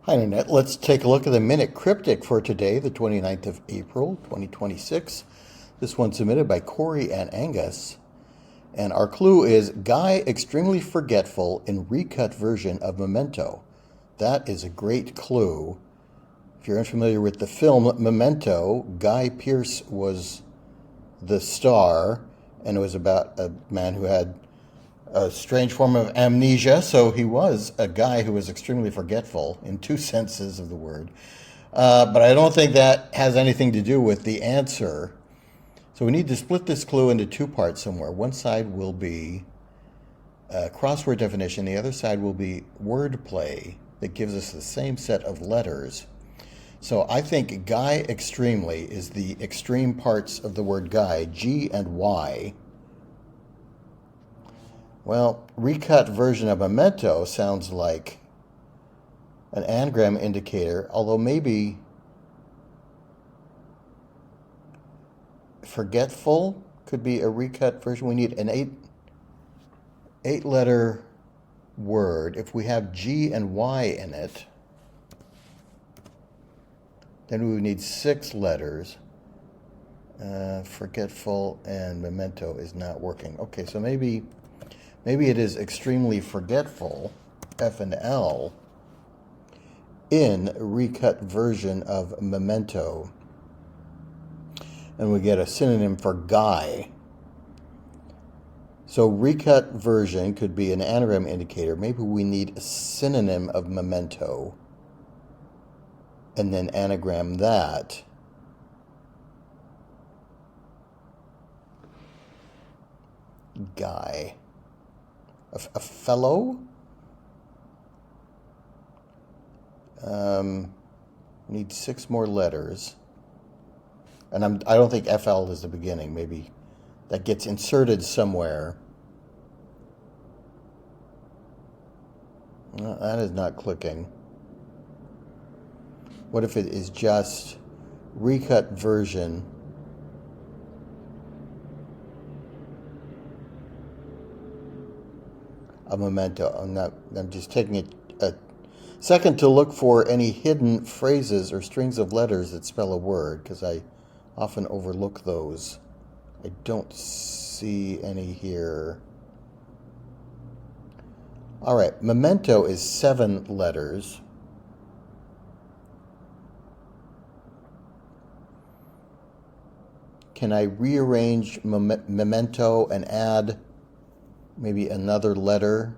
Hi, Internet. Let's take a look at the Minute Cryptic for today, the 29th of April, 2026. This one's submitted by Corey and Angus. And our clue is Guy extremely forgetful in recut version of Memento. That is a great clue. If you're unfamiliar with the film Memento, Guy Pearce was the star, and it was about a man who had a strange form of amnesia, so he was a guy who was extremely forgetful in two senses of the word. But I don't think that has anything to do with the answer. So we need to split this clue into two parts somewhere. One side will be a crossword definition. The other side will be wordplay that gives us the same set of letters. So I think Guy extremely is the extreme parts of the word guy, G and Y. Well, recut version of Memento sounds like an anagram indicator, although maybe forgetful could be a recut version. We need an eight-letter word. If we have G and Y in it, then we would need 6 letters. Forgetful and Memento is not working. Okay, so maybe it is extremely forgetful, F and L, in recut version of Memento. And we get a synonym for guy. So recut version could be an anagram indicator. Maybe we need a synonym of Memento and then anagram that. Guy. A fellow? Need 6 more letters. And I don't think FL is the beginning. Maybe that gets inserted somewhere. That is not clicking. What if it is just recut version of Memento? I'm just taking a second to look for any hidden phrases or strings of letters that spell a word, because I often overlook those. I don't see any here. All right, Memento is 7 letters. Can I rearrange Memento and add maybe another letter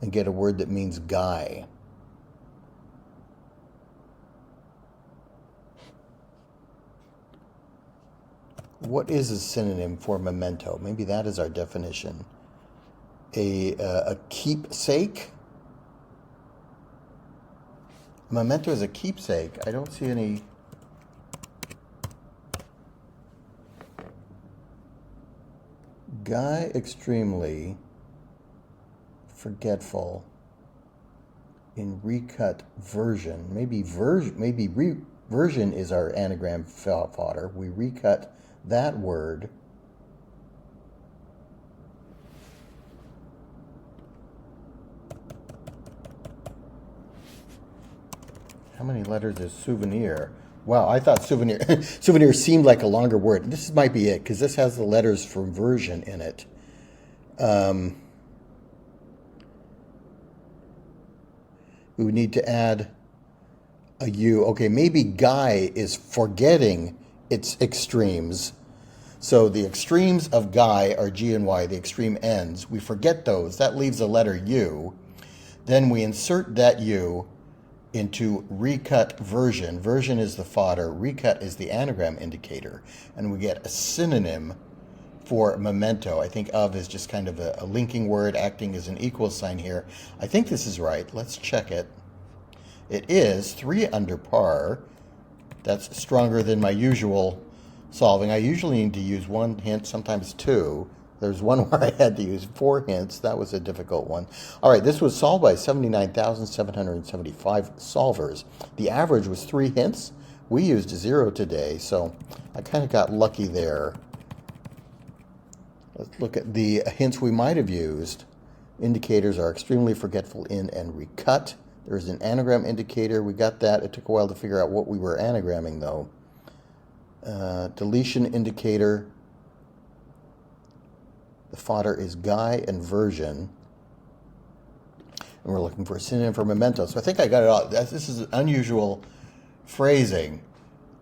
and get a word that means guy? What is a synonym for memento? Maybe that is our definition. A keepsake? Memento is a keepsake. I don't see any. Guy extremely forgetful in recut version. Maybe version is our anagram fodder. We recut that word. How many letters is souvenir? Wow, I thought souvenir souvenir seemed like a longer word. This might be it, because this has the letters for version in it. We would need to add a U. Okay, maybe guy is forgetting its extremes. So the extremes of guy are G and Y, the extreme ends. We forget those. That leaves a letter U. Then we insert that U into recut version. Version is the fodder. Recut is the anagram indicator. And we get a synonym for memento. I think of is just kind of a linking word, acting as an equal sign here. I think this is right. Let's check it. It is 3 under par. That's stronger than my usual solving. I usually need to use 1 hint, sometimes 2. There's one where I had to use 4 hints. That was a difficult one. All right, this was solved by 79,775 solvers. The average was 3 hints. We used 0 today, so I kind of got lucky there. Let's look at the hints we might have used. Indicators are extremely forgetful in and recut. There's an anagram indicator. We got that. It took a while to figure out what we were anagramming, though. Deletion indicator. The fodder is guy and version. And we're looking for a synonym for memento. So I think I got it all. This is unusual phrasing.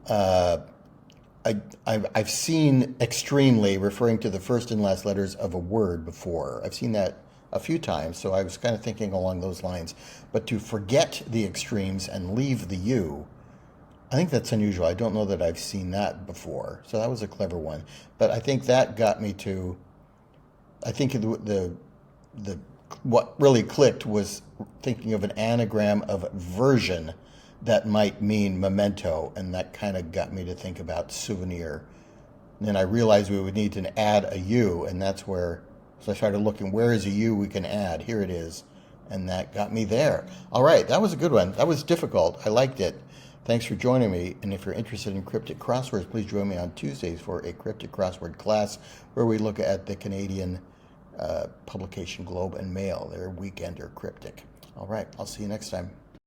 I've seen extremely referring to the first and last letters of a word before. I've seen that a few times, so I was kind of thinking along those lines. But to forget the extremes and leave the U, I think that's unusual. I don't know that I've seen that before. So that was a clever one. But I think that got me to, I think the what really clicked was thinking of an anagram of version that might mean memento, and that kind of got me to think about souvenir. And then I realized we would need to add a U, and that's where, so I started looking, where is a U we can add? Here it is, and that got me there. All right, that was a good one. That was difficult. I liked it. Thanks for joining me, and if you're interested in cryptic crosswords, please join me on Tuesdays for a cryptic crossword class where we look at the Canadian publication Globe and Mail, their weekender cryptic. All right, I'll see you next time.